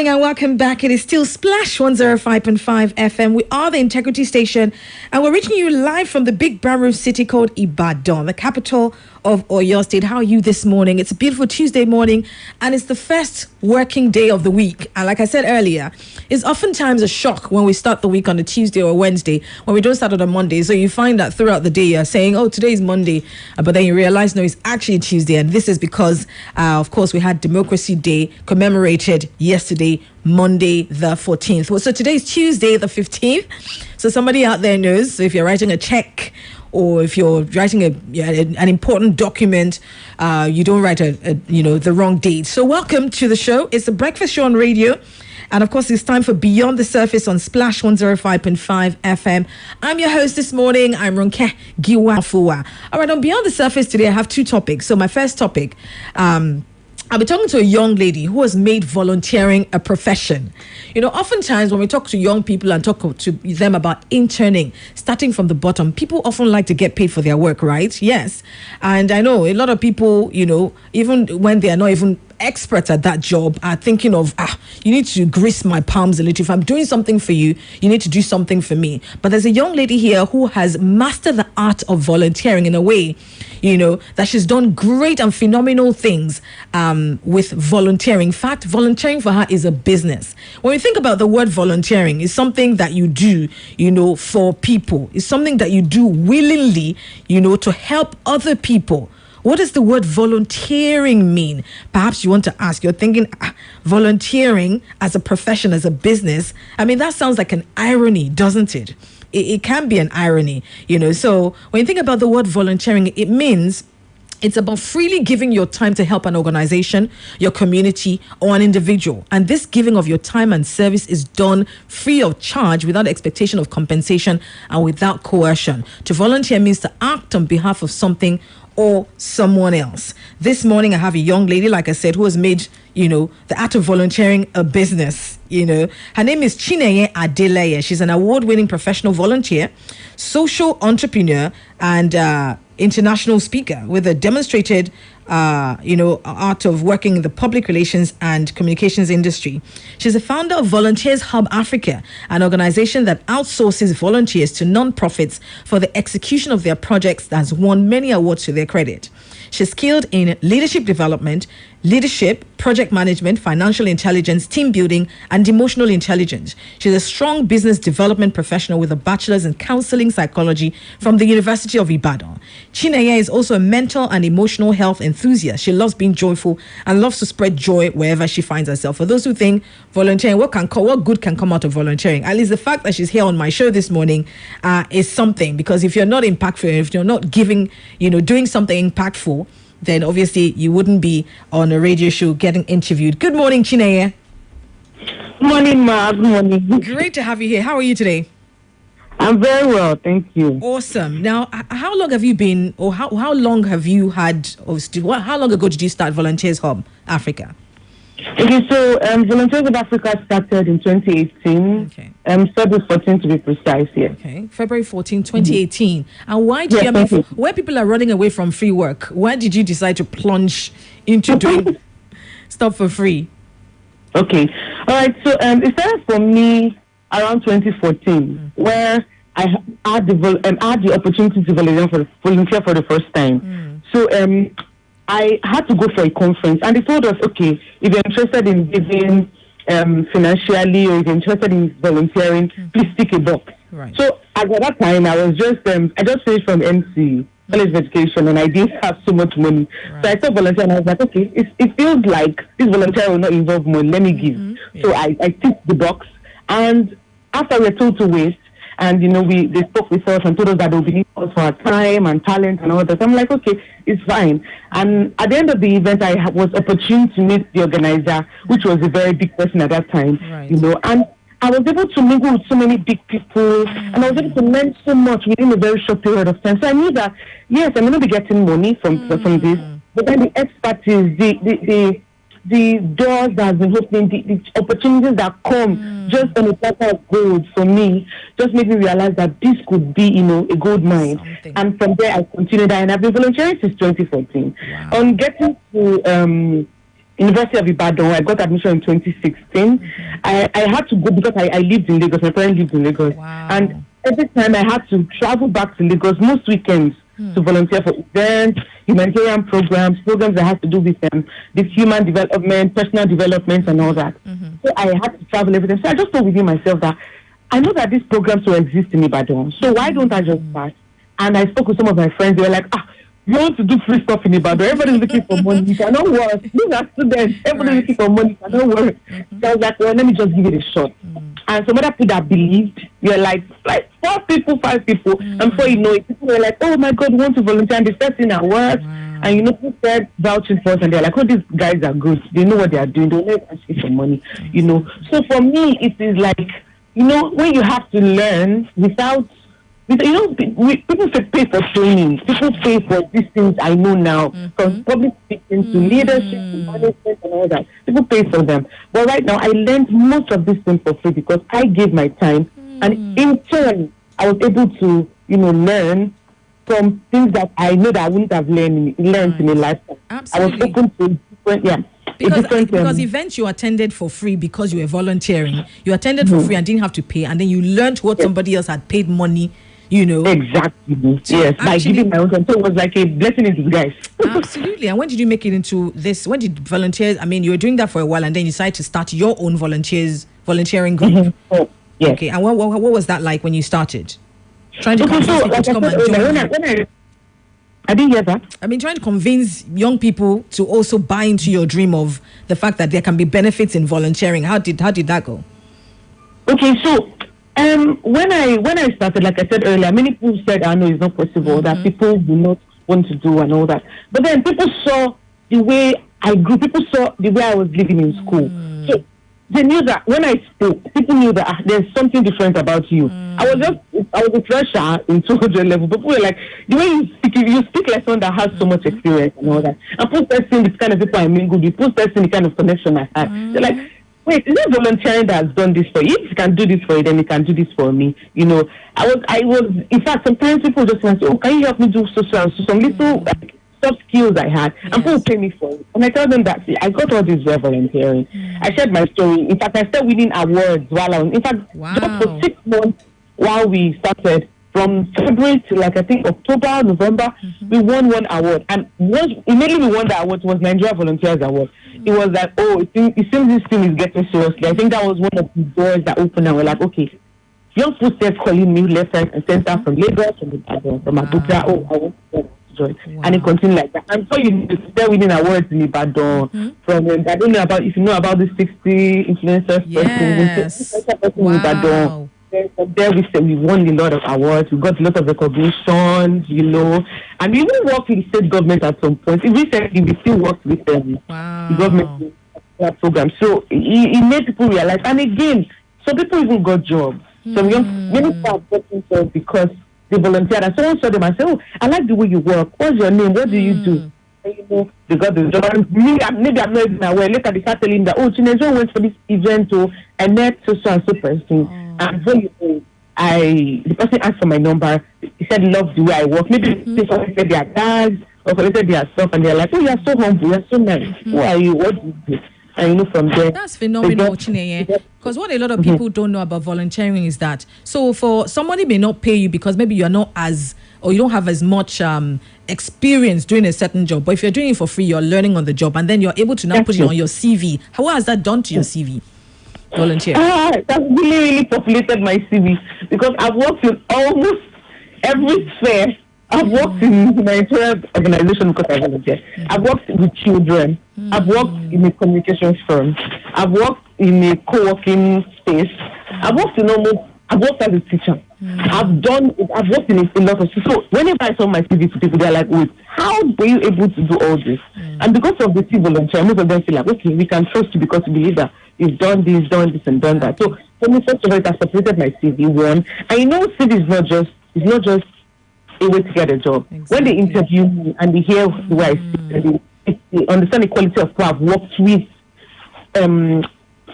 morning and welcome back. It is still Splash 105.5 FM. We are the Integrity Station and we're reaching you live from the big brown roof city called Ibadan, the capital of Oyo State. How are you this morning? It's a beautiful Tuesday morning and it's the first working day of the week. And like I said earlier, it's oftentimes a shock when we start the week on a Tuesday or Wednesday, when we don't start on a Monday. So you find that throughout the day you're saying, oh, today is Monday, but then you realize, no, it's actually Tuesday. And this is because, of course, we had Democracy Day commemorated yesterday, Monday the 14th. Well, so today is Tuesday the 15th. So somebody out there knows. So if you're writing a check or if you're writing an important document, you don't write the wrong date. So welcome to the show. It's a breakfast show on radio. And of course, it's time for Beyond the Surface on Splash 105.5 FM. I'm your host this morning. I'm Ronke Giwa Onafuwa. All right, on Beyond the Surface today, I have two topics. So my first topic, I'll be talking to a young lady who has made volunteering a profession. You know, oftentimes when we talk to young people and talk to them about interning, starting from the bottom, people often like to get paid for their work, right? Yes. And I know a lot of people, you know, even when they are not even experts at that job, are thinking of, you need to grease my palms a little. If I'm doing something for you, you need to do something for me. But there's a young lady here who has mastered the art of volunteering in a way, you know, that she's done great and phenomenal things with volunteering. In fact, volunteering for her is a business. When we think about the word volunteering, it's something that you do, you know, for people. It's something that you do willingly, you know, to help other people. What does the word volunteering mean? Perhaps you want to ask, you're thinking, volunteering as a profession, as a business. I mean, that sounds like an irony, doesn't it? It can be an irony, you know. So when you think about the word volunteering, it means it's about freely giving your time to help an organization, your community, or an individual. And this giving of your time and service is done free of charge, without expectation of compensation and without coercion. To volunteer means to act on behalf of something or someone else. This morning, I have a young lady, like I said, who has made, you know, the art of volunteering a business. You know, her name is Chineye Adeleye. She's an award-winning professional volunteer, social entrepreneur, and international speaker with a demonstrated art of working in the public relations and communications industry. She's the founder of Volunteers Hub Africa, an organization that outsources volunteers to non-profits for the execution of their projects that has won many awards to their credit. She's skilled in leadership development, leadership, project management, financial intelligence, team building, and emotional intelligence. She's a strong business development professional with a bachelor's in counseling psychology from the University of Ibadan. Chineye is also a mental and emotional health enthusiast. She loves being joyful and loves to spread joy wherever she finds herself. For those who think volunteering, what good can come out of volunteering? At least the fact that she's here on my show this morning is something, because if you're not impactful, if you're not giving, you know, doing something impactful, then obviously you wouldn't be on a radio show getting interviewed. Good morning, Chineye. Good morning, Ma. Good morning. Great to have you here. How are you today? I'm very well, thank you. Awesome. Now, how long have you been, or how long have you had, how long ago did you start Volunteers Hub Africa? Okay, so Volunteers Hub Africa started in 2018. Okay. February 14 to be precise, yes. Okay, February 14, 2018. And why did where people are running away from free work, why did you decide to plunge into doing stuff for free? Okay, all right, so it started for me around 2014, where I had the opportunity to volunteer for the first time. So I had to go for a conference, and they told us, okay, if you're interested in giving financially, or if you're interested in volunteering, please tick a box. Right. So at that time, I was just I just finished from MC, college of education, and I didn't have so much money. Right. So I started volunteering, and I was like, okay, it feels like this volunteer will not involve money. Let me give. Yeah. So I ticked the box, and after we were told to wait, and they spoke with us and told us that they would be us for our time and talent and all that. I'm like, okay, it's fine. And at the end of the event, I was opportune to meet the organizer, which was a very big person at that time, right. And I was able to mingle with so many big people, and I was able to learn so much within a very short period of time. So I knew that, yes, I'm going to be getting money from this, but then the expertise, the doors that have been opening, the opportunities that come just on a platter of gold for me, just made me realize that this could be, a gold mine. Something. And from there, I continued, and I've been volunteering since 2014. Wow. On getting to University of Ibadan. I got admission in 2016. I had to go because I lived in Lagos. My parents lived in Lagos. Wow. And every time I had to travel back to Lagos, most weekends, to volunteer for events, humanitarian programs that have to do with this human development, personal development, and all that. So I had to travel every time. So I just thought within myself that I know that these programs will exist in Ibadan. So why don't I just start? And I spoke with some of my friends. They were like, you want to do free stuff in Ibadan? Everybody's looking for money. You cannot work. These are students. Everybody's looking for money. You cannot work. So I was like, well, let me just give it a shot. And some other people that believed, you're like 4 people, 5 people. And before you know it, people were like, oh my God, we want to volunteer. And they start in our work. And people start vouching for us. And they're like, oh, these guys are good. They know what they are doing. They don't ask you for money. So for me, it is like, when you have to learn without, people pay for training. People pay for these things I know now, from public speaking to leadership to management and all that. People pay for them. But right now, I learned most of these things for free because I gave my time. And in turn, I was able to, learn from things that I know that I wouldn't have learned in a lifetime. Absolutely. I was open to different, Because events you attended for free because you were volunteering, you attended for free and didn't have to pay, and then you learned what somebody else had paid money. Exactly. Yes, by giving my own time. So it was like a blessing in disguise. Absolutely. And when did you make it into this? When did volunteers? I mean, you were doing that for a while, and then you decided to start your own volunteering group. Oh, yes. Okay. And what was that like when you started? Trying to convince people to come and join. I didn't hear that. I mean, trying to convince young people to also buy into your dream of the fact that there can be benefits in volunteering. How did that go? Okay, so when I started, like I said earlier, many people said, I know it's not possible, that people do not want to do and all that. But then people saw the way I grew, people saw the way I was living in school. So they knew that when I spoke, people knew that there's something different about you. I was a fresher in 200 level, but people were like, the way you speak like someone that has so much experience and all that. And people started seeing the kind of people I mingled with, people started seeing the kind of connection I had. They're like, wait, is it volunteering that has done this for you? If you can do this for you, then you can do this for me. I was, in fact, sometimes people just want to say, oh, can you help me do some little soft skills I had, and people pay me for it. And I tell them that, see, I got all this while volunteering. I shared my story. In fact, I started winning awards just for 6 months while we started. From February to I think October, November, we won 1 award. And immediately we won the award, was Nigeria Volunteers Award. It was like, it seems this thing is getting seriously. I think that was one of the doors that opened and we're like, okay, young people started calling me left, right, and center from Lagos, from Abuja, I want to join. And it continued like that. And so you start winning awards in Ibadan. From, I don't know if you know about the 60 influencers person in Ibadan. From there, we won a lot of awards. We got a lot of recognition, and we even worked with the state government at some point. Recently, we still worked with the government program. So it made people realize. And again, some people even got jobs. Many people have gotten jobs because they volunteered. And someone saw them and said, oh, I like the way you work. What's your name? What do you do? And, they got the job. And maybe I'm not even aware. Later, they start telling that, Chinezo went for this event, I met so and so person. And when the person asked for my number, he said, love the way I work. Maybe they collected their bags or collected their stuff, and they're like, oh, you're so humble, you're so nice. Who are you? What do you do? And from there. That's phenomenal, Chineye. Because what a lot of people don't know about volunteering is that, so for somebody may not pay you because maybe you're not or you don't have as much experience doing a certain job. But if you're doing it for free, you're learning on the job, and then you're able to now put it on your CV. How has that done to your CV? Volunteer. That's really populated my CV because I've worked in almost every sphere. I've worked in humanitarian organization because I volunteer. I've worked with children. I've worked in a communications firm. I've worked in a co-working space. I've worked as a teacher. I've worked in a lot of. So whenever I saw my CV to people, they're like, wait, how were you able to do all this? And because of the volunteer, most of them feel like, okay, we can trust you because we believe that you've done this, and done that. So for me, first of all, it has separated my CV, one. And CV is not just a way to get a job. Exactly. When they interview me and they hear the way I speak, and they understand the quality of people I've worked with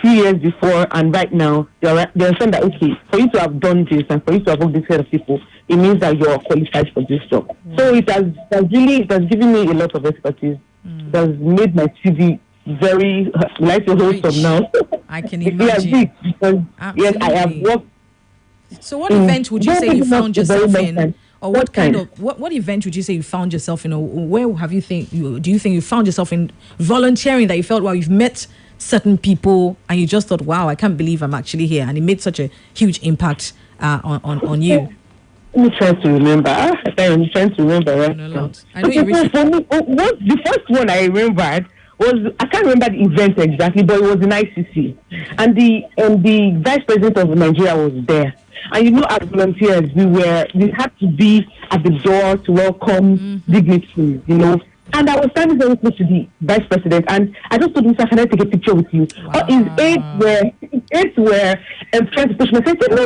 3 years before and right now, they understand that, okay, for you to have done this and for you to have worked with this kind of people, it means that you're qualified for this job. So it has given me a lot of expertise. It has made my CV very like to wholesome now. I can imagine. Yeah, because yes, I have worked. So what event would you say you found yourself in? Or what kind of what event would you say you found yourself in? Or where have you do you think you found yourself in volunteering that you felt, well, you've met certain people and you just thought, wow, I can't believe I'm actually here, and it made such a huge impact on you? Let me try to remember. I'm trying to remember. Right? I know you for me, the first one I remembered was, I can't remember the event exactly, but it was in ICC, and the vice president of Nigeria was there. And you know, as volunteers, we had to be at the door to welcome dignitaries, you know. And I was standing very close to the vice president, and I just told him, "Sir, can I take a picture with you?" Wow. His aides were trying to push me. I said, "No,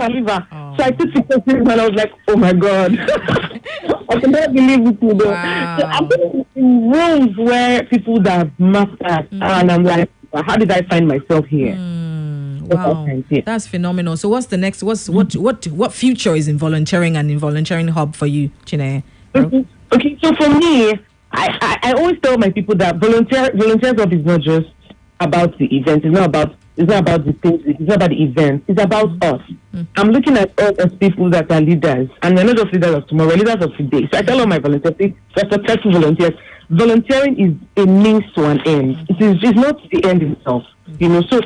leave her." Oh. So I took pictures with him, and I was like, "Oh my God, I cannot believe it, you know." Wow. So I'm in rooms where people that have mastered, and I'm like, "How did I find myself here?" Wow, that's phenomenal. So what's the next? What future is in volunteering and in volunteering hub for you, Chineye? Okay, so for me, I always tell my people that volunteers hub is not just about the event. It's not about the things. It's not about the event. It's about us. I'm looking at us as people that are leaders, and we're not just leaders of tomorrow. We're leaders of today. So I tell all my volunteers, we're successful volunteers. Volunteering is a means to an end. It's not the end itself. You know, so